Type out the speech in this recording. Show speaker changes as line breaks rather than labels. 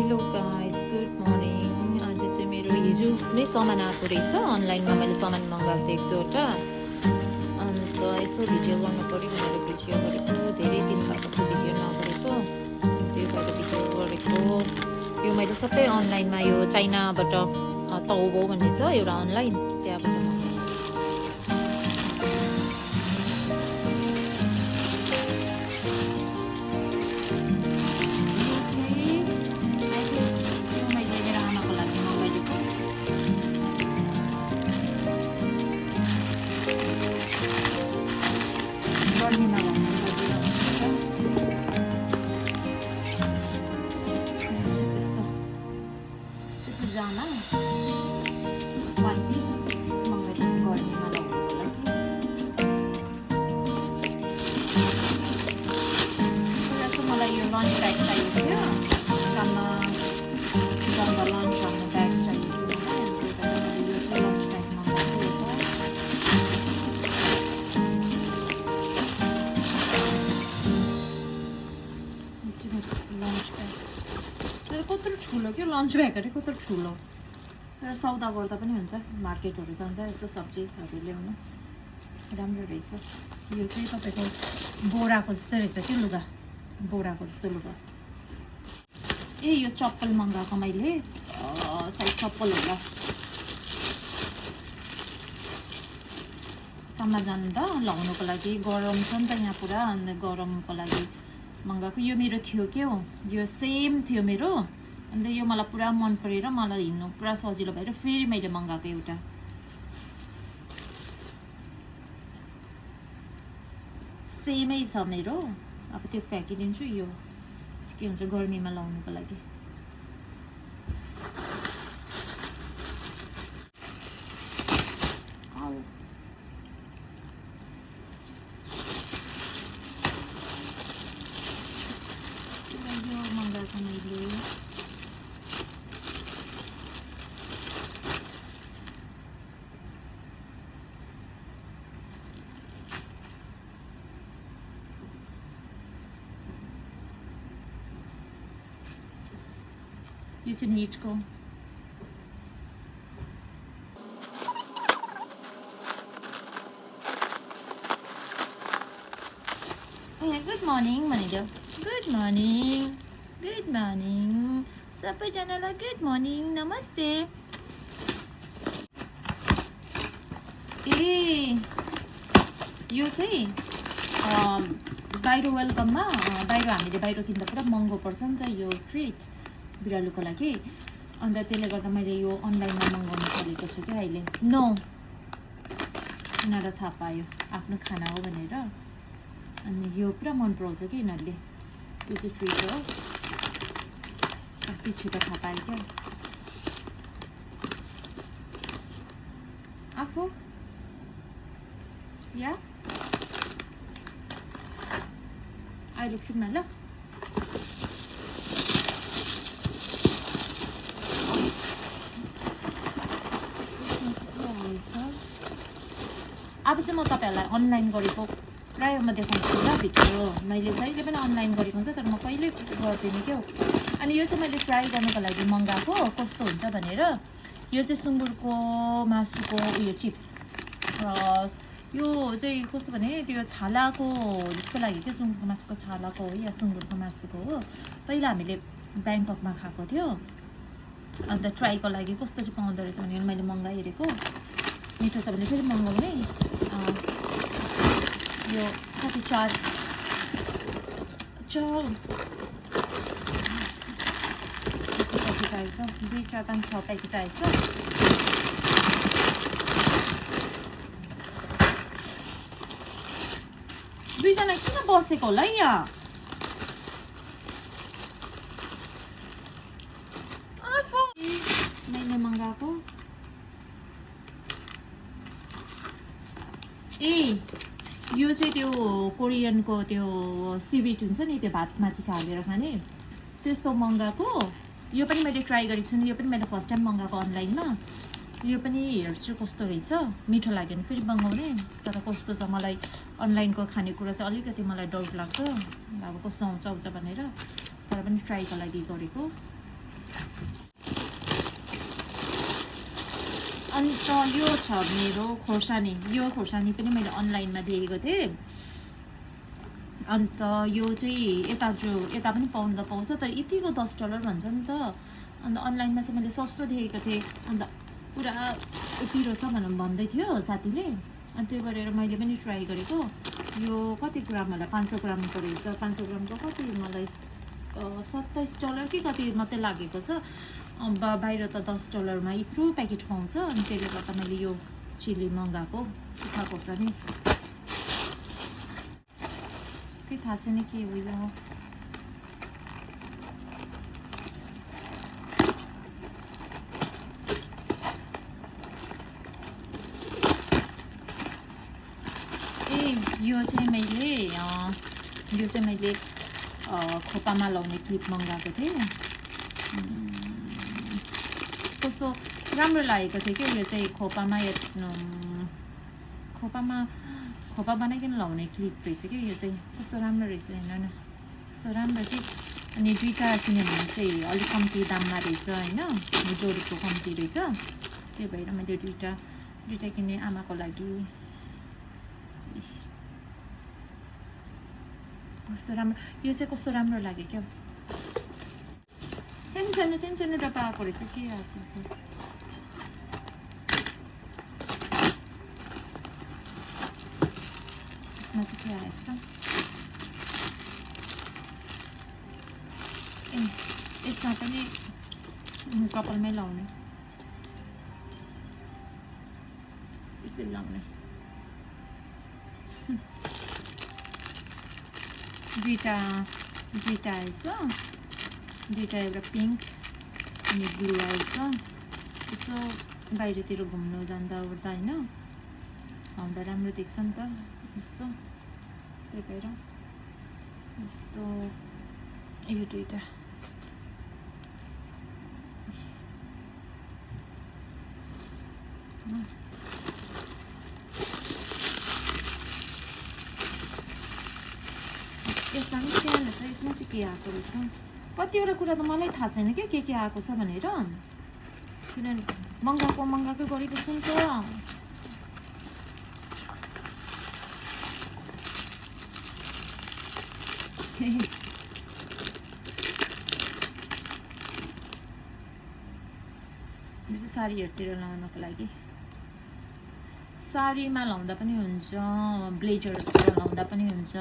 Hello guys, good morning. आज चाहिँ मेरो हिजो नै सामान आएको रहेछ। अनलाइनमा मैले सामान मगाएको थिएँ एक दुईवटा, अन्त यसो भिडियो गर्नु पऱ्यो भनेर भिडियो गरेको। धेरै दिन भएको थियो भिडियो नगरेको, त्यही भएर भिडियो गरेको। यो मैले सबै अनलाइनमा यो चाइनाबाट ताओबाओ भन्ने छ एउटा अनलाइन, त्यहाँबाट मगाएको। गर्मीमा लाउनु सजिलो हुन्छ। त्यस्तो जामा वान पिस मगाएको गर्मीमा लाउनुको लागि। पुरा चाहिँ मलाई यो लन्च ब्याग चाहिएको थियो, काममा जाँदा लन्च हाल्ने ब्याग चाहिएको थियो होइन, यो चाहिँ लन्च ब्याग मगाएको कत्रो ठुलो क्या लन्च ब्यागहरू कत्रो ठुलो। र सौदा गर्दा पनि हुन्छ, मार्केटहरू जाँदा यस्तो सब्जीहरू ल्याउनु राम्रो रहेछ। यो चाहिँ तपाईँको बोराको जस्तो रहेछ कि लुगा, बोराको जस्तो लुगा। ए यो चप्पल मगाएको मैले, सायद चप्पल होला। काममा जाँदा लाउनुको लागि गरम छ नि त यहाँ पुरा, अन्त गरमको लागि मगाएको। यो मेरो थियो क्या हो, यो सेम थियो मेरो, अन्त यो मलाई पुरा मन परेर मलाई हिँड्नु पुरा सजिलो भएर फेरि मैले मगाएको एउटा। सेमै छ मेरो, अब त्यो फ्याँकिदिन्छु। यो के हुन्छ गर्मीमा लाउनुको लागि। मगाएको मैले यो चाहिँ निटको। गुड मर्निङ भनिदियो। गुड मर्निङ, गुड मर्निङ सबैजनालाई, गुड मर्निङ, नमस्ते। ए यो चाहिँ बाहिर वेलकममा, बाहिर हामीले बाहिर किन्दा पुरा महँगो पर्छ नि त यो ट्रिट बिरालोको लागि, अन्त त्यसले गर्दा मैले यो अनलाइनमा मगाउनु परेको छु क्या अहिले। नो यिनीहरूलाई थाहा पायो आफ्नो खाना हो भनेर, अनि यो पुरा मन पराउँछ कि यिनीहरूले। यो चाहिँ ट्रिट हो, कति छिटो थाहा पायो क्या आफू। या अहिले एकछिनमा ल। अब चाहिँ म तपाईँहरूलाई अनलाइन गरेको प्रायः म देखाउँछु ल भिडियो। मैले जहिले पनि अनलाइन गरेको हुन्छ, तर म कहिले गर्दिनँ क्या। अनि यो चाहिँ मैले ट्राई गर्नुको लागि मगाएको, कस्तो हुन्छ भनेर। यो चाहिँ सुँगुरको मासुको उयो चिप्स। यो चाहिँ कस्तो भने त्यो छालाको जस्तो लाग्यो क्या, सुँगुरको मासुको छालाको हो या सुँगुरको मासुको हो। पहिला हामीले ब्याङ्ककमा खाएको थियो, अन्त ट्राईको लागि कस्तो चाहिँ पाउँदो रहेछ भनेर मैले मगाइहेरेको। मिठो छ भने फेरि मगाउने। यो कति चार प्याकेट आएछ, 2, 4, 5, 6 प्याकेट आएछ। दुईजना किन बसेको होला यहाँ? मैले मगाएको ए यो चाहिँ त्यो कोरियनको त्यो सिबिट हुन्छ नि, त्यो भातमाथि हालेर खाने, त्यस्तो मगाएको। यो पनि मैले ट्राई गरेको छु, यो पनि मैले फर्स्ट टाइम मगाएको अनलाइनमा। यो पनि हेर्छु कस्तो रहेछ, मिठो लाग्यो भने फेरि मगाउने। तर कस्तो छ मलाई अनलाइनको खानेकुरा चाहिँ अलिकति मलाई डाउट लाग्छ, अब कस्तो आउँछ भनेर। तर पनि ट्राईको लागि गरेको। अन्त यो छ मेरो खोर्सानी, यो खोर्सानी पनि मैले अनलाइनमा देखेको थिएँ। अन्त यो चाहिँ यता पनि पाउनु त पाउँछ, तर यतिको $10 भन्छ नि त। अन्त अनलाइनमा चाहिँ मैले सस्तो देखेको थिएँ, अन्त पुरा पिरो छ भनेर भन्दै थियो साथीले। अनि त्यो गरेर मैले पनि ट्राई गरेको। यो कति ग्राम होला, 500 ग्रामको रहेछ। 500 ग्रामको कति मलाई $27 कि कति मात्रै लागेको छ। बाहिर त $10 यत्रो प्याकेट पाउँछ। अनि त्यसले गर्दा मैले यो चिल्ली मगाएको, सुक्खा खोर्सानी। केही थाहा छैन के हो यो। यो चाहिँ मैले खोपामा लाउने क्लिप मगाएको थिएँ। कस्तो राम्रो लागेको थियो कि यो चाहिँ खोपा बनाइकन लाउने क्लिप रहेछ कि यो चाहिँ। कस्तो राम्रो रहेछ, हेर्नु न, कस्तो राम्रो कि। अनि दुईवटा किन्यो भने चाहिँ अलिक कम्ती दाममा रहेछ होइन, जोडीको कम्ती रहेछ। त्यही भएर मैले दुईवटा किने आमाको लागि। कस्तो राम्रो, यो चाहिँ कस्तो राम्रो लाग्यो क्या। सानो डब्बा आएको रहेछ, के आएको छ। यसमा चाहिँ के आएछ, यसमा पनि कपालमै लाउने, यसरी लाउने। दुईवटा आएछ, दुईवटा, एउटा पिङ्क अनि ब्लू आएछ। यसो बाहिरतिर घुम्नु जाँदा ओर्दा होइन, आउँदा राम्रो देख्छ नि त यस्तो। त्यही भएर यस्तो यो दुईवटा। यसमा पनि स्याहार्नु छ, यसमा चाहिँ के आएको रहेछ। कतिवटा कुरा त मलाई थाहा छैन क्या के आएको छ भनेर, किनभने मगाएकै गरेको छु नि त। यो चाहिँ साडीहरूतिर लाउनको लागि, साडीमा लाउँदा पनि हुन्छ, ब्लेजरहरूतिर लाउँदा पनि हुन्छ।